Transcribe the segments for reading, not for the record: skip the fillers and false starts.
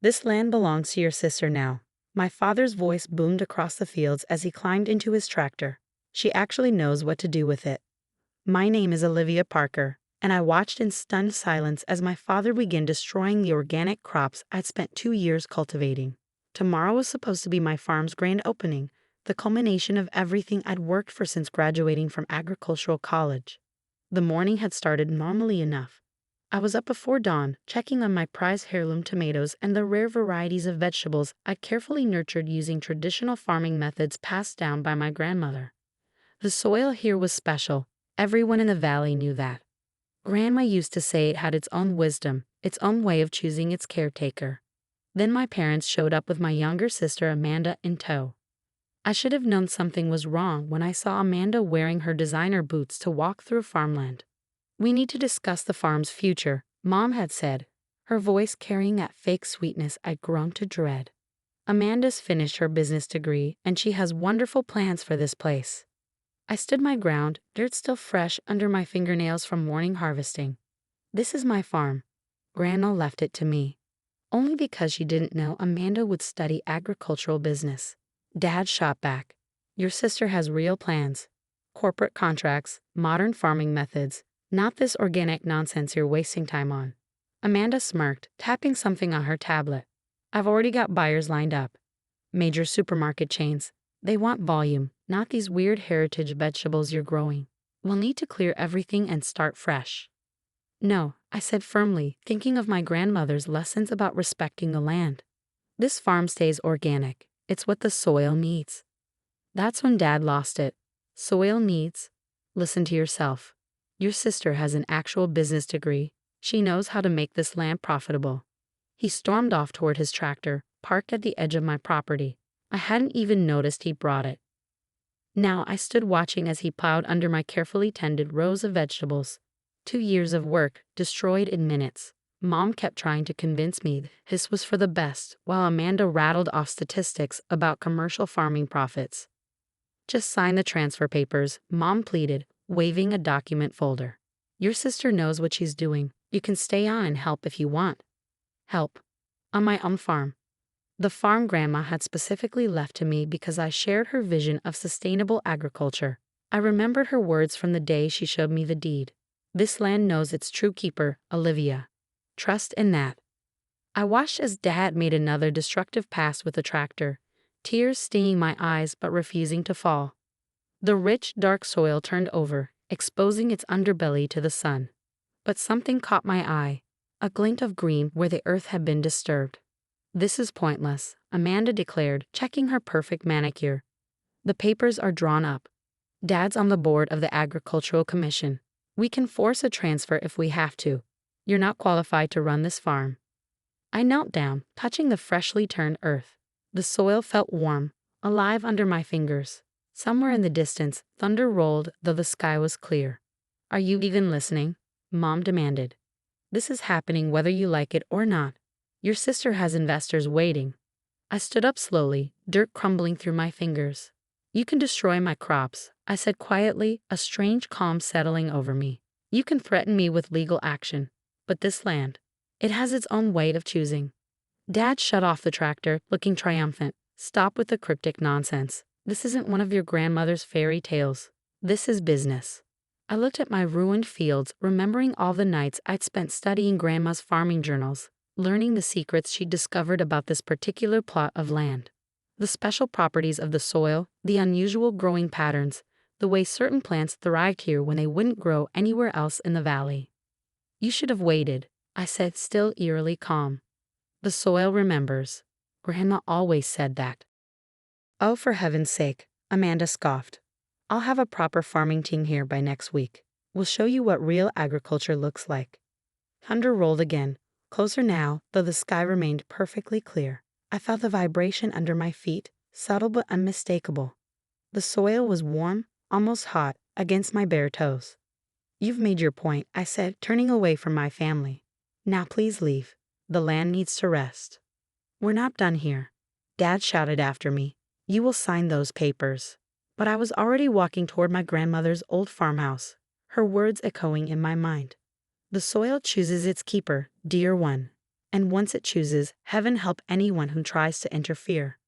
This land belongs to your sister now. My father's voice boomed across the fields as he climbed into his tractor. She actually knows what to do with it. My name is Olivia Parker, and I watched in stunned silence as my father began destroying the organic crops I'd spent 2 years cultivating. Tomorrow was supposed to be my farm's grand opening, the culmination of everything I'd worked for since graduating from agricultural college. The morning had started normally enough. I was up before dawn, checking on my prized heirloom tomatoes and the rare varieties of vegetables I'd carefully nurtured using traditional farming methods passed down by my grandmother. The soil here was special. Everyone in the valley knew that. Grandma used to say it had its own wisdom, its own way of choosing its caretaker. Then my parents showed up with my younger sister Amanda in tow. I should have known something was wrong when I saw Amanda wearing her designer boots to walk through farmland. "We need to discuss the farm's future," Mom had said, her voice carrying that fake sweetness I'd grown to dread. "Amanda's finished her business degree, and she has wonderful plans for this place." I stood my ground, dirt still fresh under my fingernails from morning harvesting. "This is my farm. Grandma left it to me." Only because she didn't know Amanda would study agricultural business. Dad shot back. "Your sister has real plans. Corporate contracts, modern farming methods, not this organic nonsense you're wasting time on." Amanda smirked, tapping something on her tablet. "I've already got buyers lined up. Major supermarket chains. They want volume, not these weird heritage vegetables you're growing. We'll need to clear everything and start fresh." "No," I said firmly, thinking of my grandmother's lessons about respecting the land. "This farm stays organic. It's what the soil needs." That's when Dad lost it. "Soil needs? Listen to yourself. Your sister has an actual business degree. She knows how to make this land profitable." He stormed off toward his tractor, parked at the edge of my property. I hadn't even noticed he brought it. Now I stood watching as he plowed under my carefully tended rows of vegetables. 2 years of work, destroyed in minutes. Mom kept trying to convince me this was for the best, while Amanda rattled off statistics about commercial farming profits. "Just sign the transfer papers," Mom pleaded, waving a document folder. "Your sister knows what she's doing. You can stay on and help if you want." Help? On my own farm. The farm Grandma had specifically left to me because I shared her vision of sustainable agriculture. I remembered her words from the day she showed me the deed. "This land knows its true keeper, Olivia. Trust in that." I watched as Dad made another destructive pass with the tractor, tears stinging my eyes but refusing to fall. The rich, dark soil turned over, exposing its underbelly to the sun. But something caught my eye, a glint of green where the earth had been disturbed. "This is pointless," Amanda declared, checking her perfect manicure. "The papers are drawn up. Dad's on the board of the Agricultural Commission. We can force a transfer if we have to. You're not qualified to run this farm." I knelt down, touching the freshly turned earth. The soil felt warm, alive under my fingers. Somewhere in the distance, thunder rolled, though the sky was clear. "Are you even listening?" Mom demanded. "This is happening whether you like it or not. Your sister has investors waiting." I stood up slowly, dirt crumbling through my fingers. "You can destroy my crops," I said quietly, a strange calm settling over me. "You can threaten me with legal action. But this land, it has its own way of choosing." Dad shut off the tractor, looking triumphant. "Stop with the cryptic nonsense. This isn't one of your grandmother's fairy tales. This is business." I looked at my ruined fields, remembering all the nights I'd spent studying Grandma's farming journals, learning the secrets she'd discovered about this particular plot of land. The special properties of the soil, the unusual growing patterns, the way certain plants thrived here when they wouldn't grow anywhere else in the valley. "You should have waited," I said, still eerily calm. "The soil remembers. Grandma always said that." "Oh, for heaven's sake," Amanda scoffed. "I'll have a proper farming team here by next week. We'll show you what real agriculture looks like." Thunder rolled again, closer now, though the sky remained perfectly clear. I felt the vibration under my feet, subtle but unmistakable. The soil was warm, almost hot, against my bare toes. "You've made your point," I said, turning away from my family. "Now please leave. The land needs to rest." "We're not done here," Dad shouted after me. "You will sign those papers." But I was already walking toward my grandmother's old farmhouse, her words echoing in my mind. "The soil chooses its keeper, dear one. And once it chooses, heaven help anyone who tries to interfere.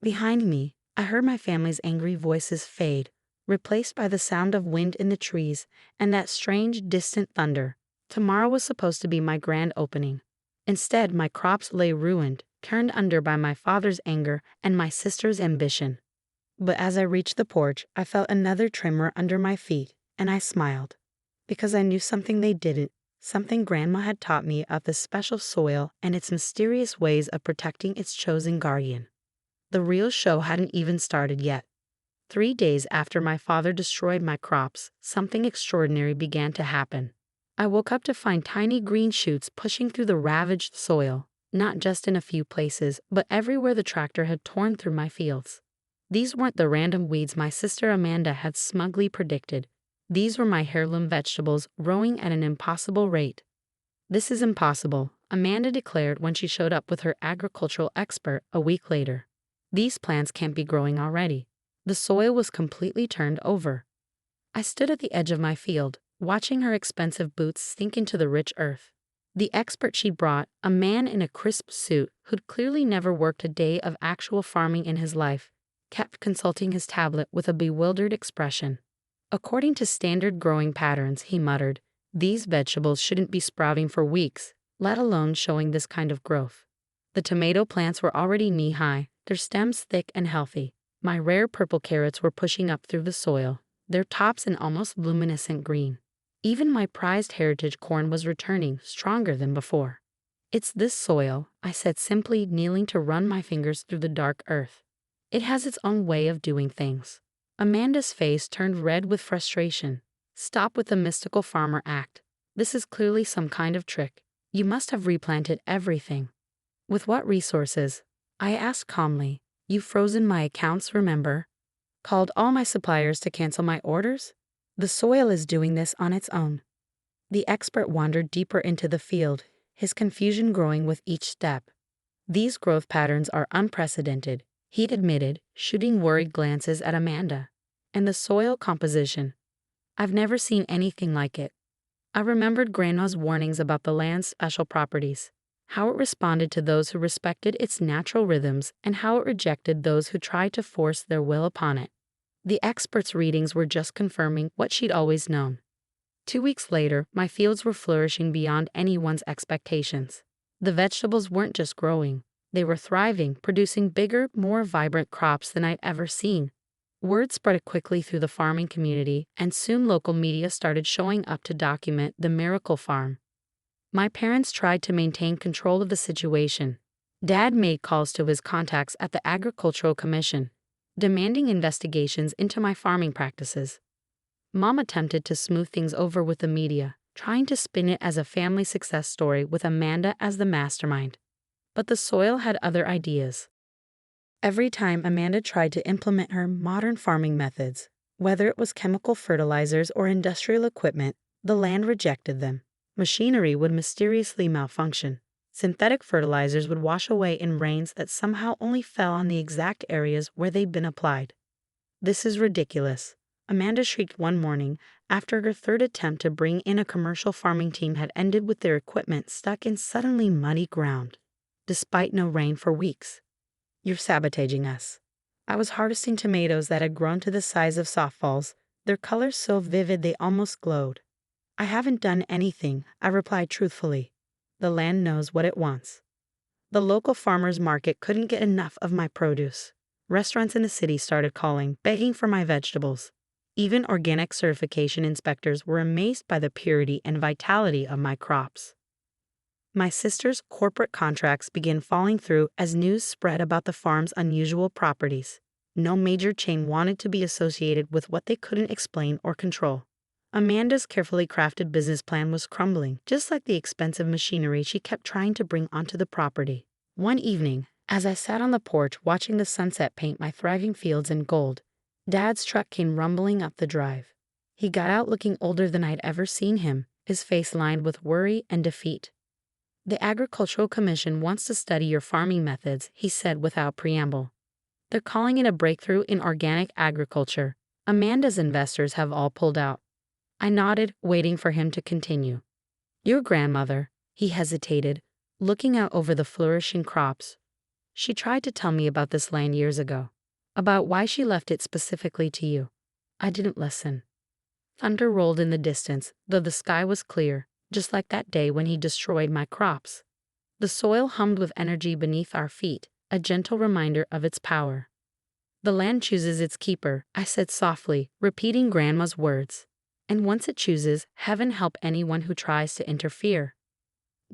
Behind me, I heard my family's angry voices fade, replaced by the sound of wind in the trees and that strange, distant thunder. Tomorrow was supposed to be my grand opening. Instead, my crops lay ruined, turned under by my father's anger and my sister's ambition. But as I reached the porch, I felt another tremor under my feet, and I smiled. Because I knew something they didn't, something Grandma had taught me of the special soil and its mysterious ways of protecting its chosen guardian. The real show hadn't even started yet. 3 days after my father destroyed my crops, something extraordinary began to happen. I woke up to find tiny green shoots pushing through the ravaged soil, not just in a few places, but everywhere the tractor had torn through my fields. These weren't the random weeds my sister Amanda had smugly predicted. These were my heirloom vegetables growing at an impossible rate. "This is impossible," Amanda declared when she showed up with her agricultural expert a week later. "These plants can't be growing already." The soil was completely turned over. I stood at the edge of my field, watching her expensive boots sink into the rich earth. The expert she'd brought, a man in a crisp suit who'd clearly never worked a day of actual farming in his life, kept consulting his tablet with a bewildered expression. "According to standard growing patterns," he muttered, "these vegetables shouldn't be sprouting for weeks, let alone showing this kind of growth." The tomato plants were already knee-high, their stems thick and healthy. My rare purple carrots were pushing up through the soil, their tops an almost luminescent green. Even my prized heritage corn was returning, stronger than before. "It's this soil," I said simply, kneeling to run my fingers through the dark earth. "It has its own way of doing things." Amanda's face turned red with frustration. "Stop with the mystical farmer act. This is clearly some kind of trick. You must have replanted everything." "With what resources?" I asked calmly. "You've frozen my accounts, remember? Called all my suppliers to cancel my orders? The soil is doing this on its own." The expert wandered deeper into the field, his confusion growing with each step. "These growth patterns are unprecedented," he'd admitted, shooting worried glances at Amanda. "And the soil composition. I've never seen anything like it." I remembered Grandma's warnings about the land's special properties, how it responded to those who respected its natural rhythms and how it rejected those who tried to force their will upon it. The expert's readings were just confirming what she'd always known. 2 weeks later, my fields were flourishing beyond anyone's expectations. The vegetables weren't just growing. They were thriving, producing bigger, more vibrant crops than I'd ever seen. Word spread quickly through the farming community, and soon local media started showing up to document the miracle farm. My parents tried to maintain control of the situation. Dad made calls to his contacts at the Agricultural Commission, demanding investigations into my farming practices. Mom attempted to smooth things over with the media, trying to spin it as a family success story with Amanda as the mastermind. But the soil had other ideas. Every time Amanda tried to implement her modern farming methods, whether it was chemical fertilizers or industrial equipment, the land rejected them. Machinery would mysteriously malfunction. Synthetic fertilizers would wash away in rains that somehow only fell on the exact areas where they'd been applied. "This is ridiculous," Amanda shrieked one morning after her third attempt to bring in a commercial farming team had ended with their equipment stuck in suddenly muddy ground, despite no rain for weeks. "You're sabotaging us." I was harvesting tomatoes that had grown to the size of softballs, their colors so vivid they almost glowed. "I haven't done anything," I replied truthfully. "The land knows what it wants." The local farmers market couldn't get enough of my produce. Restaurants in the city started calling, begging for my vegetables. Even organic certification inspectors were amazed by the purity and vitality of my crops. My sister's corporate contracts began falling through as news spread about the farm's unusual properties. No major chain wanted to be associated with what they couldn't explain or control. Amanda's carefully crafted business plan was crumbling, just like the expensive machinery she kept trying to bring onto the property. One evening, as I sat on the porch watching the sunset paint my thriving fields in gold, Dad's truck came rumbling up the drive. He got out looking older than I'd ever seen him, his face lined with worry and defeat. "The Agricultural Commission wants to study your farming methods," he said without preamble. "They're calling it a breakthrough in organic agriculture. Amanda's investors have all pulled out." I nodded, waiting for him to continue. "Your grandmother," he hesitated, looking out over the flourishing crops. She tried to tell me about this land years ago, about why she left it specifically to you. I didn't listen. Thunder rolled in the distance, though the sky was clear, just like that day when he destroyed my crops. The soil hummed with energy beneath our feet, a gentle reminder of its power. The land chooses its keeper, I said softly, repeating Grandma's words. And once it chooses, heaven help anyone who tries to interfere.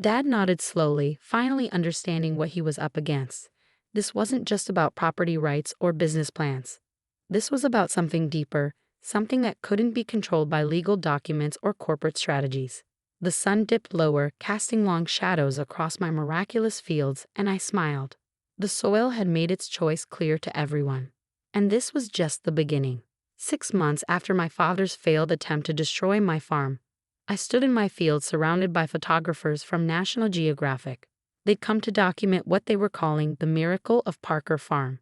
Dad nodded slowly, finally understanding what he was up against. This wasn't just about property rights or business plans. This was about something deeper, something that couldn't be controlled by legal documents or corporate strategies. The sun dipped lower, casting long shadows across my miraculous fields, and I smiled. The soil had made its choice clear to everyone. And this was just the beginning. 6 months after my father's failed attempt to destroy my farm, I stood in my field surrounded by photographers from National Geographic. They'd come to document what they were calling the miracle of Parker Farm.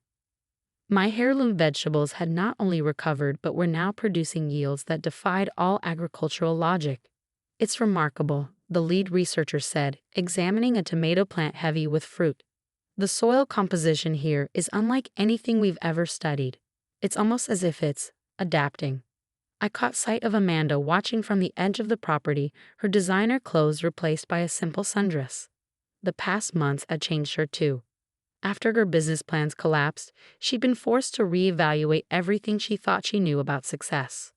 My heirloom vegetables had not only recovered but were now producing yields that defied all agricultural logic. It's remarkable, the lead researcher said, examining a tomato plant heavy with fruit. The soil composition here is unlike anything we've ever studied. It's almost as if it's adapting. I caught sight of Amanda watching from the edge of the property, her designer clothes replaced by a simple sundress. The past months had changed her too. After her business plans collapsed, she'd been forced to reevaluate everything she thought she knew about success.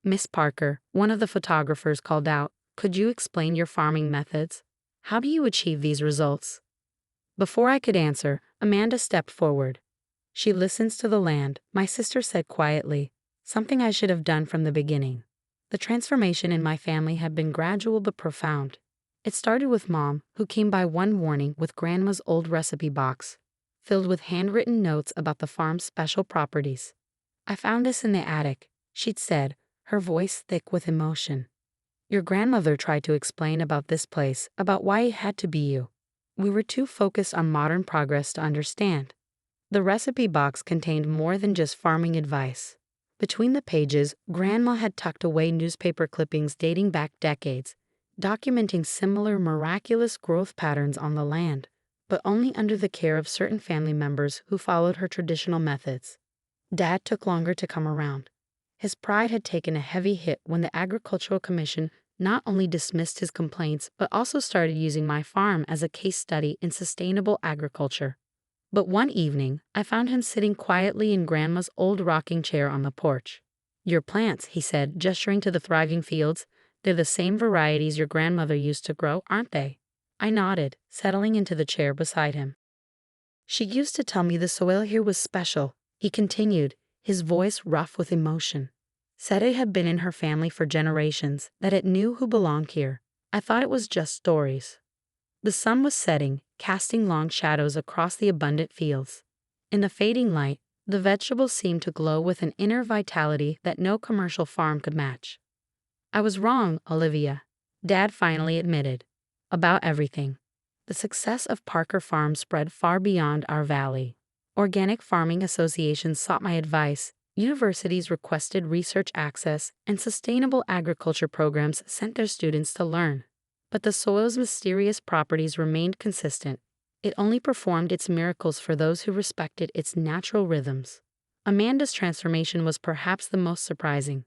Miss Parker, one of the photographers called out, "Could you explain your farming methods? How do you achieve these results?" Before I could answer, Amanda stepped forward. "She listens to the land," my sister said quietly, something I should have done from the beginning. The transformation in my family had been gradual but profound. It started with Mom, who came by one morning with Grandma's old recipe box, filled with handwritten notes about the farm's special properties. "I found this in the attic," she'd said, her voice thick with emotion. "Your grandmother tried to explain about this place, about why it had to be you. We were too focused on modern progress to understand." The recipe box contained more than just farming advice. Between the pages, Grandma had tucked away newspaper clippings dating back decades, documenting similar miraculous growth patterns on the land, but only under the care of certain family members who followed her traditional methods. Dad took longer to come around. His pride had taken a heavy hit when the Agricultural Commission not only dismissed his complaints but also started using my farm as a case study in sustainable agriculture. But one evening, I found him sitting quietly in Grandma's old rocking chair on the porch. "Your plants," he said, gesturing to the thriving fields, "they're the same varieties your grandmother used to grow, aren't they?" I nodded, settling into the chair beside him. "She used to tell me the soil here was special," he continued, his voice rough with emotion. "Said it had been in her family for generations, that it knew who belonged here. I thought it was just stories." The sun was setting, casting long shadows across the abundant fields. In the fading light, the vegetables seemed to glow with an inner vitality that no commercial farm could match. "I was wrong, Olivia," Dad finally admitted. "About everything." The success of Parker Farm spread far beyond our valley. Organic farming associations sought my advice, universities requested research access, and sustainable agriculture programs sent their students to learn. But the soil's mysterious properties remained consistent. It only performed its miracles for those who respected its natural rhythms. Amanda's transformation was perhaps the most surprising.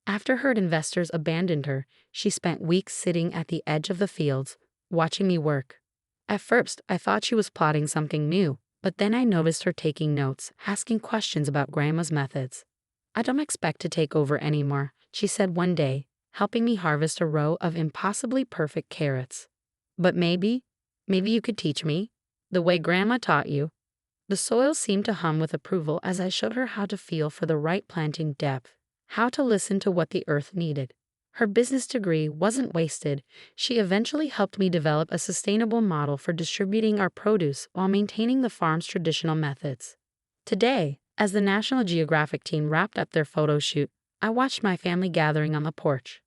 After her investors abandoned her, she spent weeks sitting at the edge of the fields, watching me work. At first, I thought she was plotting something new, but then I noticed her taking notes, asking questions about Grandma's methods. "I don't expect to take over anymore," she said one day, helping me harvest a row of impossibly perfect carrots. "But maybe you could teach me, the way Grandma taught you." The soil seemed to hum with approval as I showed her how to feel for the right planting depth, how to listen to what the earth needed. Her business degree wasn't wasted. She eventually helped me develop a sustainable model for distributing our produce while maintaining the farm's traditional methods. Today, as the National Geographic team wrapped up their photo shoot, I watched my family gathering on the porch.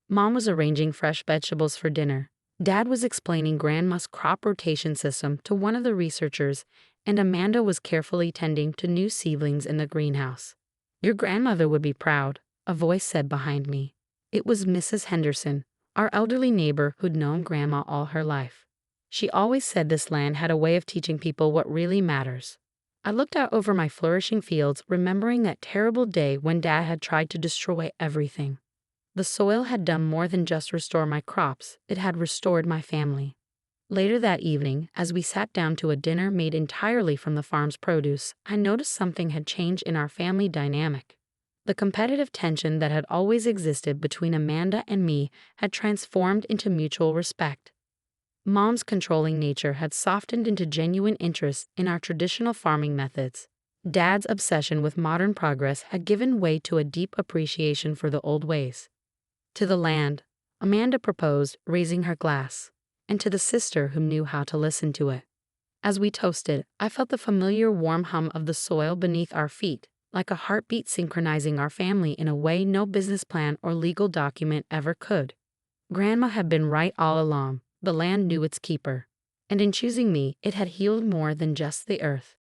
Mom was arranging fresh vegetables for dinner. Dad was explaining Grandma's crop rotation system to one of the researchers, and Amanda was carefully tending to new seedlings in the greenhouse. "Your grandmother would be proud," a voice said behind me. It was Mrs. Henderson, our elderly neighbor who'd known Grandma all her life. She always said this land had a way of teaching people what really matters. I looked out over my flourishing fields, remembering that terrible day when Dad had tried to destroy everything. The soil had done more than just restore my crops, it had restored my family. Later that evening, as we sat down to a dinner made entirely from the farm's produce, I noticed something had changed in our family dynamic. The competitive tension that had always existed between Amanda and me had transformed into mutual respect. Mom's controlling nature had softened into genuine interest in our traditional farming methods. Dad's obsession with modern progress had given way to a deep appreciation for the old ways. To the land, Amanda proposed, raising her glass, and to the sister who knew how to listen to it. As we toasted, I felt the familiar warm hum of the soil beneath our feet, like a heartbeat synchronizing our family in a way no business plan or legal document ever could. Grandma had been right all along. The land knew its keeper. And in choosing me, it had healed more than just the earth.